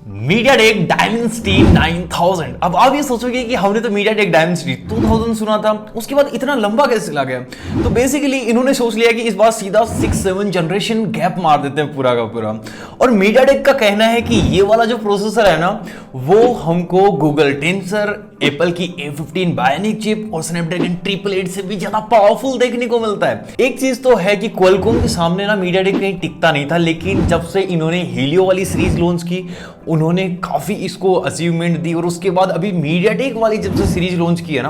MediaTek Dimensity 9000। अब आप ये सोचोगे कि हमने तो MediaTek Dimensity 2000 सुना था, उसके बाद इतना लंबा कैसे चला गया। तो बेसिकली इन्होंने सोच लिया कि इस बार सीधा 6-7 जनरेशन गैप मार देते हैं पूरा का पूरा। और MediaTek का कहना है कि ये वाला जो प्रोसेसर है ना, वो हमको गूगल टेंसर, एप्पल की A15 बायोनिक चिप और स्नैपड्रैगन 888 से भी ज्यादा पावरफुल देखने को मिलता है। एक चीज तो है कि क्वालकॉम के सामने ना MediaTek कहीं टिकता नहीं था, लेकिन जब से इन्होंने हीलियो वाली सीरीज लॉन्च की, उन्होंने काफी इसको अचीवमेंट दी। और उसके बाद अभी MediaTek वाली जब से सीरीज लॉन्च की है ना,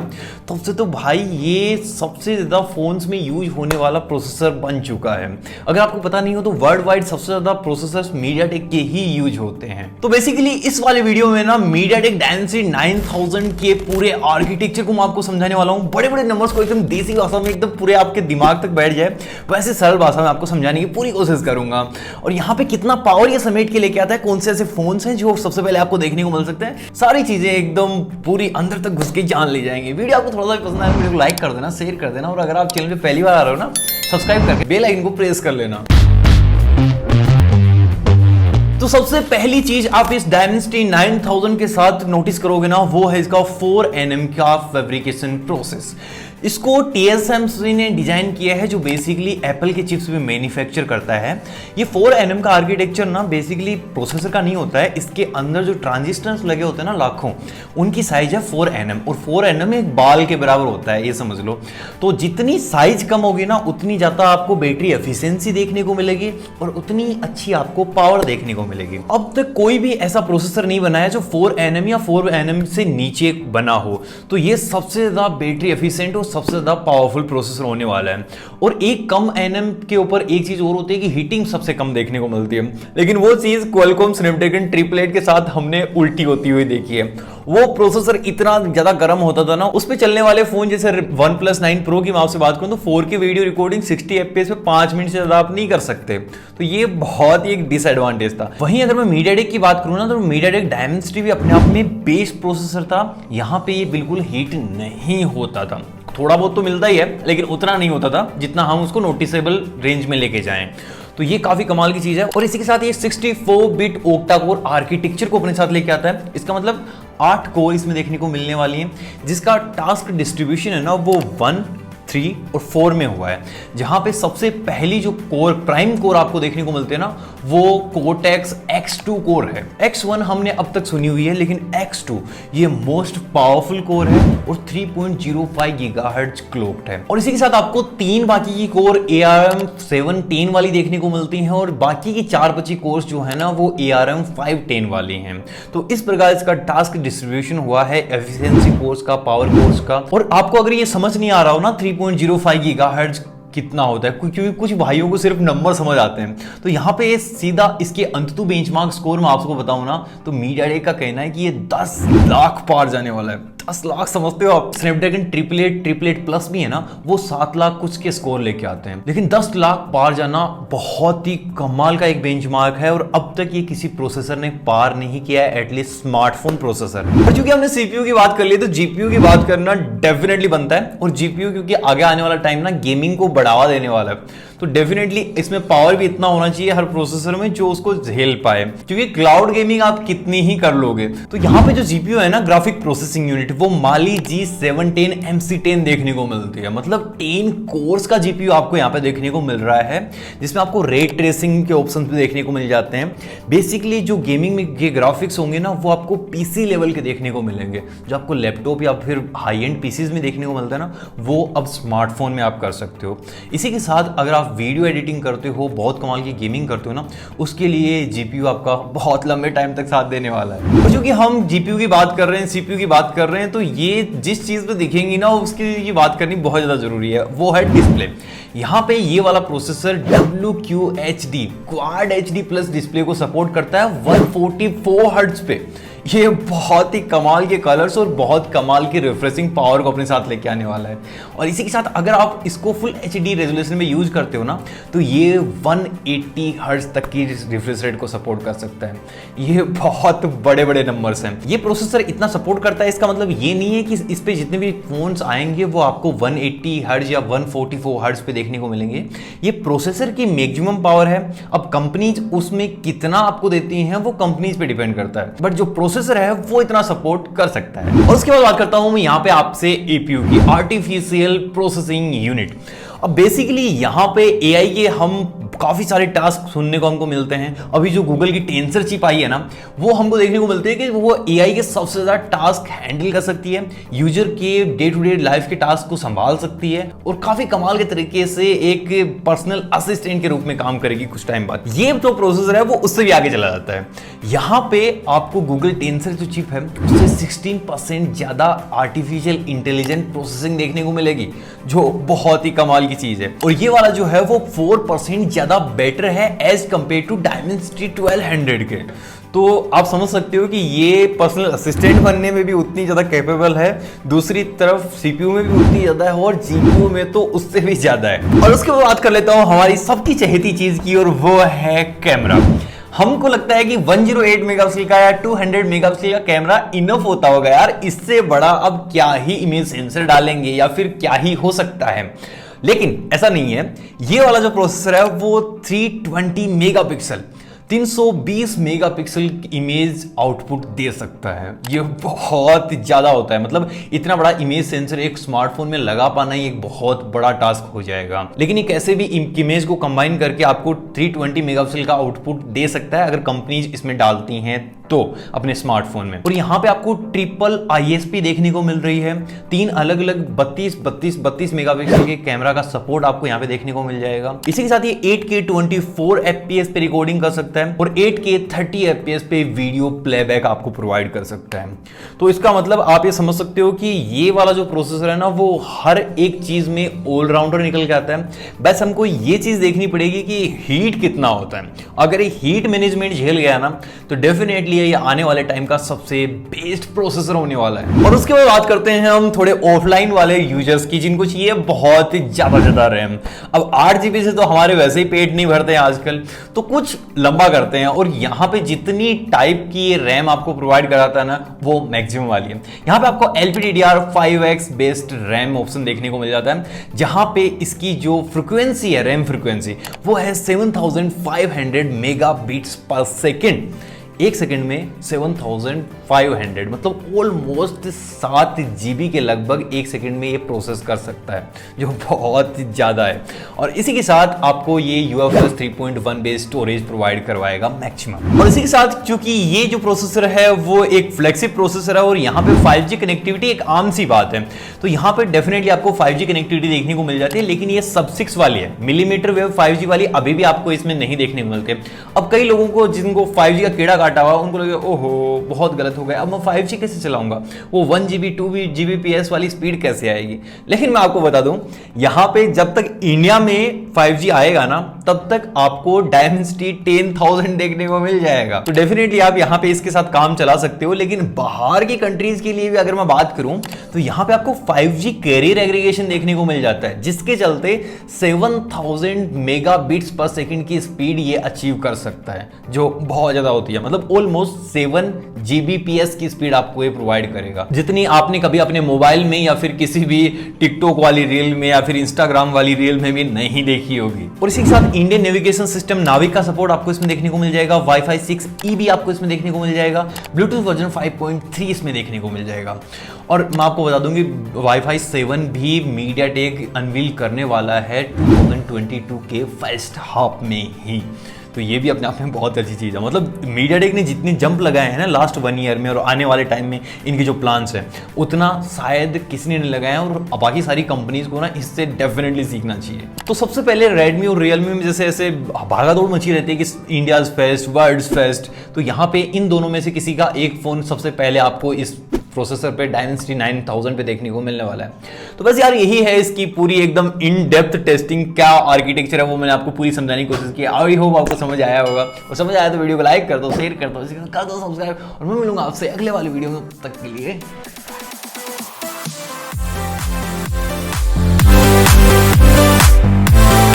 तब से तो भाई ये सबसे ज्यादा फोन्स में यूज होने वाला प्रोसेसर बन चुका है। अगर आपको पता नहीं हो तो वर्ल्ड वाइड सबसे ज्यादा प्रोसेसर्स MediaTek के ही यूज होते हैं। तो बेसिकली इस वाले वीडियो में ना MediaTek Dimensity 9000 के पूरे आर्किटेक्चर को मैं आपको समझाने वाला हूं। बड़े बड़े नंबर्स को एकदम देसी भाषा में एकदम पूरे आपके दिमाग तक बैठ जाए, वैसे सरल भाषा में आपको समझाने की पूरी कोशिश करूंगा। और यहाँ पे कितना पावर ये समेट के लेके आता है, कौन से ऐसे फोन्स हैं जो सबसे पहले आपको देखने को मिल सकते हैं, सारी चीजें एकदम पूरी अंदर तक घुस के जान ली जाएंगे। वीडियो आपको थोड़ा सा पसंद आए वीडियो को लाइक कर देना, शेयर कर देना, और अगर आप चैनल पे पहली बार आ रहे हो ना, सब्सक्राइब करके बेल आइकन को प्रेस कर लेना। तो सबसे पहली चीज आप इस Dimensity 9000 के साथ नोटिस करोगे ना, वो है इसका 4nm का फैब्रिकेशन प्रोसेस। इसको TSMC ने डिजाइन किया है, जो बेसिकली एप्पल के चिप्स में मैन्युफैक्चर करता है। ये 4nm का आर्किटेक्चर ना बेसिकली प्रोसेसर का नहीं होता है, इसके अंदर जो ट्रांजिस्टर्स लगे होते हैं ना लाखों, उनकी साइज है 4nm। और 4nm एक बाल के बराबर होता है, ये समझ लो। तो जितनी साइज कम होगी ना, उतनी ज्यादा आपको बैटरी एफिशिएंसी देखने को मिलेगी और उतनी अच्छी आपको पावर देखने को मिलेगी। अब तक कोई भी ऐसा प्रोसेसर नहीं बना है जो 4nm या 4nm से नीचे बना हो। तो ये सबसे ज्यादा बैटरी एफिशिएंट और सबसे ज्यादा पावरफुल प्रोसेसर होने वाला है। और एक कम nm के ऊपर एक चीज और होती है कि हीटिंग सबसे कम देखने को मिलती है, लेकिन वो चीज क्वालकॉम स्नैपड्रैगन 888 के साथ हमने उल्टी होती हुई देखी है। वो प्रोसेसर इतना ज्यादा गर्म होता था ना, उस पे चलने वाले फोन जैसे OnePlus 9 Pro की मैं आपसे बात करूं तो 4K वीडियो रिकॉर्डिंग 60 FPS पे 5 मिनट से ज्यादा आप नहीं कर सकते। तो ये बहुत ही एक डिसएडवांटेज था। वहीं अगर मैं MediaTek की बात करूं ना, तो MediaTek Dimensity भी अपने आप में बेस्ट प्रोसेसर था। यहाँ पे ये बिल्कुल हीट नहीं होता था, थोड़ा बहुत तो मिलता ही है, लेकिन उतना नहीं होता था जितना हम उसको नोटिसेबल रेंज में लेके जाएं। तो ये काफी कमाल की चीज है। और इसी के साथ ये 64 बिट ओक्टा कोर आर्किटेक्चर को अपने साथ लेके आता है। इसका मतलब 8 कोर इसमें देखने को मिलने वाली है, जिसका टास्क डिस्ट्रीब्यूशन है ना, वो 1, 3 और 4 में हुआ है। जहां पे सबसे पहली जो कोर, प्राइम कोर आपको देखने को मिलते हैं ना, वो Cortex X2 कोर है। X1 हमने अब तक सुनी हुई है, लेकिन X2 ये मोस्ट पावरफुल कोर है और 3.05 गीगाहर्ट्ज क्लॉक्ड है। और इसी के साथ आपको 3 बाकी की कोर ARM 710 वाली देखने को मिलती हैं, और बाकी की 4 बची कोर्स जो है ना, वो ARM 510 वाली हैं। तो इस प्रकार इसका टास्क डिस्ट्रीब्यूशन हुआ है एफिशिएंसी कोर्स का, पावर कोर्स का। और आपको अगर ये समझ नहीं आ रहा हो ना 3.05 गीगाहर्ट्ज कितना होता है, क्योंकि कुछ भाइयों को सिर्फ नंबर समझ आते हैं, तो यहाँ पे सीधा इसके अंततः बेंचमार्क स्कोर मैं आपको बताऊं ना, तो MediaTek का कहना है कि ये 10 लाख पार जाने वाला है। 10 लाख समझते हो आप? स्नैपड्रैगन 888 प्लस भी है ना, वो 7 लाख कुछ के स्कोर लेके आते हैं, लेकिन 10 लाख पार जाना बहुत ही कमाल का एक बेंचमार्क है। और अब तक ये किसी प्रोसेसर ने पार नहीं किया है, एटलीस्ट स्मार्टफोन प्रोसेसर। और चूंकि हमने CPU की बात कर ली, तो GPU की बात करना डेफिनेटली बनता है। और GPU क्योंकि आगे आने वाला टाइम ना गेमिंग को बढ़ावा देने वाला है, तो डेफिनेटली इसमें पावर भी इतना होना चाहिए हर प्रोसेसर में जो उसको झेल पाए, क्योंकि क्लाउड गेमिंग आप कितनी ही कर लोगे। तो यहाँ पे जो GPU है ना, ग्राफिक प्रोसेसिंग यूनिट, वो Mali G710 MC10 देखने को मिलती है। मतलब 10 कोर्स का GPU आपको यहाँ पे देखने को मिल रहा है, जिसमें आपको रे ट्रेसिंग के ऑप्शन भी देखने को मिल जाते हैं। बेसिकली जो गेमिंग में ये ग्राफिक्स होंगे ना, वो आपको PC लेवल के देखने को मिलेंगे। जो आपको लैपटॉप या फिर हाई एंड PCs में देखने को मिलता है ना, वो अब स्मार्टफोन में आप कर सकते हो। इसी के साथ अगर आप वीडियो एडिटिंग करते हो, बहुत कमाल की गेमिंग करते हो ना, उसके लिए GPU आपका बहुत लंबे टाइम तक साथ देने वाला है। और चूंकि हम GPU की बात कर रहे हैं, CPU की बात कर रहे हैं, तो ये जिस चीज पे दिखेंगी ना, उसकी ये बात करनी बहुत ज्यादा जरूरी है, वो है डिस्प्ले। यहाँ पे ये वाला processor WQHD quad HD plus display को सपोर्ट करता है 144 हर्ट्ज पे। ये बहुत ही कमाल के कलर्स और बहुत कमाल की रिफ्रेशिंग पावर को अपने साथ लेके आने वाला है। और इसी के साथ अगर आप इसको फुल HD रेजोल्यूशन में यूज करते हो ना, तो ये 180 हर्ट्ज तक की रिफ्रेश रेट को सपोर्ट कर सकता है। ये बहुत बड़े बड़े नंबर्स हैं। ये प्रोसेसर इतना सपोर्ट करता है, इसका मतलब ये नहीं है कि इस पे जितने भी फोन्स आएंगे वो आपको 180 हर्ट्ज या 144 हर्ट्ज पे देखने को मिलेंगे। ये प्रोसेसर की मैक्सिमम पावर है। अब कंपनीज उसमें कितना आपको देती हैं वो कंपनीज पे डिपेंड करता है, बट जो प्रोसेसर है वो इतना सपोर्ट कर सकता है। और उसके बाद बात करता हूं मैं यहां पे आपसे APU की, आर्टिफिशियल प्रोसेसिंग यूनिट। अब बेसिकली यहां पे AI के हम काफी सारे टास्क सुनने को हमको मिलते हैं। अभी जो गूगल की टेंसर चिप आई है ना, वो हमको देखने को मिलते हैं कि वो AI के सबसे ज्यादा टास्क हैंडल कर सकती है, यूजर के डे टू डे लाइफ के टास्क को संभाल सकती है और काफी कमाल के तरीके से एक पर्सनल असिस्टेंट के रूप में काम करेगी कुछ टाइम बाद। ये जो प्रोसेसर है वो उससे भी आगे चला जाता है। यहाँ पे आपको गूगल टेंसर जो चिप है उससे 16% ज्यादा आर्टिफिशियल इंटेलिजेंट प्रोसेसिंग देखने को मिलेगी, जो बहुत ही कमाल की चीज है। और ये वाला जो है वो 4% ज्यादा बेटर है एज कंपेयर टू Dimensity 1200 के। तो आप समझ सकते हो कि ये पर्सनल असिस्टेंट बनने में भी उतनी ज्यादा कैपेबल है, दूसरी तरफ CPU में भी उतनी ज्यादा है और GPU में तो उससे भी ज्यादा है। और उसके बाद बात कर लेता हूं हमारी सबकी चहेती चीज की, और वो है कैमरा। हमको लगता है कि 108 मेगापिक्सल का या 200 मेगापिक्सल का कैमरा इनफ होता होगा यार, इससे बड़ा अब क्या ही इमेज सेंसर डालेंगे या फिर क्या ही हो सकता है। लेकिन ऐसा नहीं है। ये वाला जो प्रोसेसर है वो 320 मेगापिक्सल 320 मेगापिक्सल इमेज आउटपुट दे सकता है। ये बहुत ज्यादा होता है, मतलब इतना बड़ा इमेज सेंसर एक स्मार्टफोन में लगा पाना ही एक बहुत बड़ा टास्क हो जाएगा। लेकिन ये कैसे भी इमेज को कंबाइन करके आपको 320 मेगापिक्सल का आउटपुट दे सकता है अगर कंपनीज इसमें डालती हैं तो अपने स्मार्टफोन में। और यहाँ पे आपको ट्रिपल ISP देखने को मिल रही है। 3 अलग अलग 32 मेगापिक्सल के कैमरा का सपोर्ट आपको यहाँ पे देखने को मिल जाएगा। इसी के साथ ये 8K 24 FPS पे रिकॉर्डिंग कर सकता है और 8K 30 FPS पे वीडियो प्लेबैक आपको प्रोवाइड कर सकता है। तो इसका मतलब आप ये समझ सकते हो कि ये वाला जो प्रोसेसर है ना, वो हर एक चीज में ऑलराउंडर निकल के आता है। बस हमको ये चीज देखनी पड़ेगी कि हीट कितना होता है। अगर ये हीट मैनेजमेंट झेल गया ना, तो डेफिनेटली ये आने वाले टाइम का सबसे बेस्ट प्रोसेसर होने वाला है। और उसके बाद बात करते हैं हम थोड़े ऑफलाइन वाले यूजर्स की, जिनको चाहिए बहुत ही ज्यादा रैम। अब 8 GB से तो हमारे वैसे ही पेट नहीं भरते हैं आजकल, तो कुछ लंबा करते हैं। और यहाँ पे जितनी टाइप की ये रैम आपको प्रोवाइड कराता है ना, वो मैक्सिमम वाली है। यहाँ पे आपको LPDDR5X बेस्ड रैम ऑप्शन देखने को मिल जाता है, जहां पे इसकी जो फ्रिक्वेंसी है, रैम फ्रिक्वेंसी, वो है 7500 मेगाबिट्स पर सेकेंड। एक सेकंड में 7500, मतलब ऑलमोस्ट 7 GB के लगभग एक सेकंड में ये प्रोसेस कर सकता है, जो बहुत ज्यादा है। और इसी के साथ आपको ये UFS 3.1 बेस्ड स्टोरेज प्रोवाइड करवाएगा मैक्सिमम। और इसी के साथ क्योंकि ये जो प्रोसेसर है वो एक फ्लैगशिप प्रोसेसर है और यहाँ पे 5G कनेक्टिविटी एक आम सी बात है, तो यहाँ पे डेफिनेटली आपको 5G कनेक्टिविटी देखने को मिल जाती है। लेकिन ये sub-6 वाली है, मिलीमीटर वेव 5G वाली अभी भी आपको इसमें नहीं देखने को मिलते। अब कई लोगों को जिनको 5G का कीड़ा काटा हुआ, उनको लगे ओहो बहुत गलत हो गया, अब मैं 5G कैसे चलाऊंगा, वो 1 GB 2 Gbps वाली स्पीड कैसे आएगी। लेकिन मैं आपको बता दूं, यहां पे जब तक इंडिया में 5G आएगा ना, तब तक आपको Dimensity 10000 देखने को मिल जाएगा। तो डेफिनेटली आप यहां पे इसके साथ काम चला सकते हो। लेकिन बाहर की कंट्रीज के लिए भी अगर मैं बात करूं, तो यहां पे आपको 5G कैरियर एग्रीगेशन देखने को मिल जाता है, जिसके चलते 7000 मेगाबिट्स पर सेकंड की स्पीड ये अचीव कर सकता है, जो बहुत ज्यादा होती है। मतलब ऑलमोस्ट 7 Gbps की स्पीड आपको ये प्रोवाइड करेगा, जितनी आपने कभी अपने मोबाइल में या फिर किसी भी टिकटॉक वाली रील में या फिर इंस्टाग्राम वाली रील में भी नहीं देखी होगी। और इसी के साथ इंडियन नेविगेशन सिस्टम नाविक का सपोर्ट आपको इसमें देखने को मिल जाएगा। Wi-Fi 6E भी आपको इसमें देखने को मिल जाएगा। ब्लूटूथ वर्जन 5.3 इसमें देखने को मिल जाएगा। और मैं आपको बता दूंगी Wi-Fi 7 भी मीडियाटेक अनवील करने वाला है 2022 के फर्स्ट हाफ में ही। तो ये भी अपने आप में बहुत अच्छी चीज़ है। मतलब मीडियाटेक ने जितनी जंप लगाए हैं ना लास्ट 1 ईयर में और आने वाले टाइम में इनके जो प्लान्स हैं, उतना शायद किसी ने नहीं लगाया। और बाकी सारी कंपनीज को ना इससे डेफिनेटली सीखना चाहिए। तो सबसे पहले रेडमी और रियलमी में जैसे ऐसे भागादौड़ मची रहती है कि इंडियाज फेस्ट, वर्ल्ड्स फेस्ट, तो यहाँ पे इन दोनों में से किसी का एक फ़ोन सबसे पहले आपको इस प्रोसेसर पे डायमेंसिटी 9000 पे देखने को मिलने वाला है। तो बस यार यही है इसकी पूरी एकदम इन डेप्थ टेस्टिंग, क्या आर्किटेक्चर है वो मैंने आपको पूरी समझाने की कोशिश की। आई होप आपको समझ आया होगा, और समझ आया तो वीडियो को लाइक कर दो, शेयर कर दो, कर दो सब्सक्राइब, और मैं मिलूंगा आपसे अगले वाली वीडियो में। तब तक के लिए